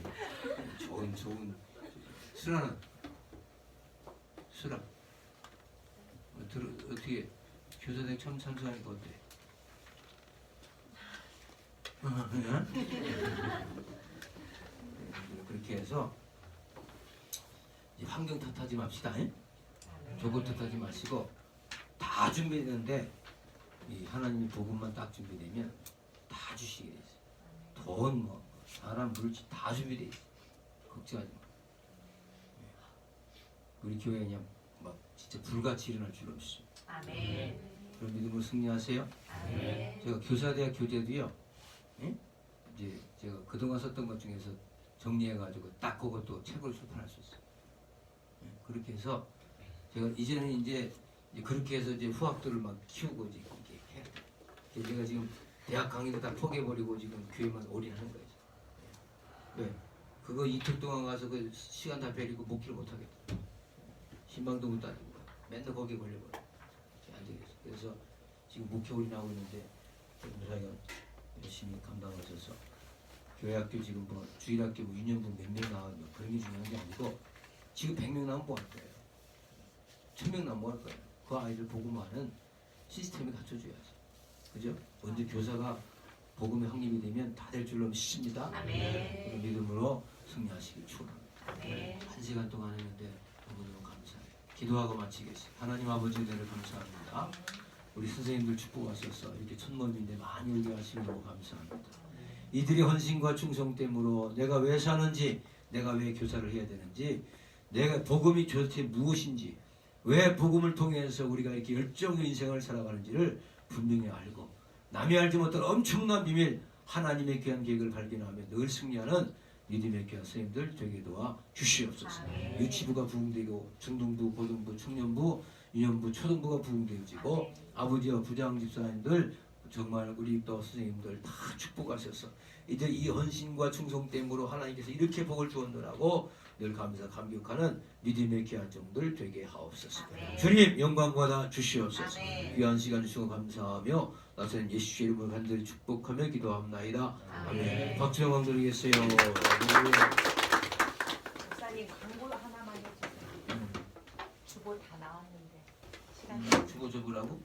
좋은 수라는 수라. 어떻게 교사대 처음 참석하니까 어때? 그렇게 해서 이제 환경 탓하지 맙시다. 저것 탓하지 마시고 다 준비되는데 이 하나님이 복음만 딱 준비되면 다 주시게 돼 있어요. 돈, 뭐 사람, 물질 다 준비돼 있어요. 걱정하지 마. 우리 교회 그냥 막 진짜 불같이 일어날 줄 없이. 아멘. 그런 믿음으로 승리하세요. 아멘. 제가 교사대학 교재도요. 예? 이제 제가 그동안 썼던 것 중에서 정리해가지고 딱 그것도 책으로 출판할 수 있어요. 예? 그렇게 해서 제가 이제는 이제 그렇게 해서 이제 후학들을 막 키우고 이제 이렇게 해야 돼. 제가 지금 대학 강의도 다 포기해버리고 지금 교회만 올인하는 거예요. 왜? 그거 이틀 동안 가서 그 시간 다 베리고 목기를 못 하겠다. 신방도 못 다니고 맨날 거기에 걸려버려. 안 되겠어. 그래서 지금 목회 올인하고 있는데 전도사가 열심히 감당하셔서 교회학교 지금 뭐 주일학교 뭐 유년부 몇 명 나와요. 그런 게 중요한 게 아니고 지금 100명 나오면 뭐 할 거예요. 1000명 나오면 뭐 할 거예요. 그 아이들 복음화는 시스템이 갖춰줘야지. 그죠? 먼저 교사가 복음의 확립이 되면 다 될 줄로 믿습니다. 아멘. 그런 믿음으로 승리하시길 축원합니다. 아멘. 1시간 동안 했는데 너무너무 감사해요. 기도하고 마치겠습니다. 하나님 아버지 은혜를 감사합니다. 우리 선생님들 축복하셔서 이렇게 첫 모임인데 많이 오게 하시는 거 감사합니다. 이들의 헌신과 충성됨으로 내가 왜 사는지, 내가 왜 교사를 해야 되는지, 내가 복음이 도대체 무엇인지, 왜 복음을 통해서 우리가 이렇게 열정의 인생을 살아가는지를 분명히 알고 남이 알지 못할 엄청난 비밀 하나님의 귀한 계획을 발견하며 늘 승리하는 믿음의 귀한 선생님들 되게 도와 주시옵소서. 유치부가 부흥되고 중등부, 고등부, 청년부, 유년부 초등부가 부흥되어지고 아버지와 부장 집사님들 정말 우리 또 선생님들 다 축복하셔서 이제 이 헌신과 충성됨으로 하나님께서 이렇게 복을 주었느라고 늘 감사 감격하는 믿음의 귀한종들 되게 하옵소서. 아멘. 주님 영광 받아 주시옵소서. 아멘. 귀한 시간 주시고 감사하며 나사렛 예수 이름을 간절히 축복하며 기도합나이다. 아멘. 박수 영광 드리겠어요. 목사님 광고 하나만 해주세요. 주보 다 나왔는데 시간. 주고 접으라고?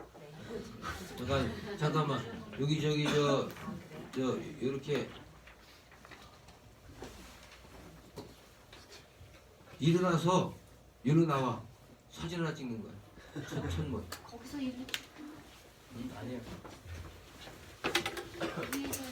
네. 잠깐만 여기 저기 그래요? 저 이렇게 일어나서 일어나와 사진 하나 찍는 거야. 천천히. 거기서 일을 아니야. 위에서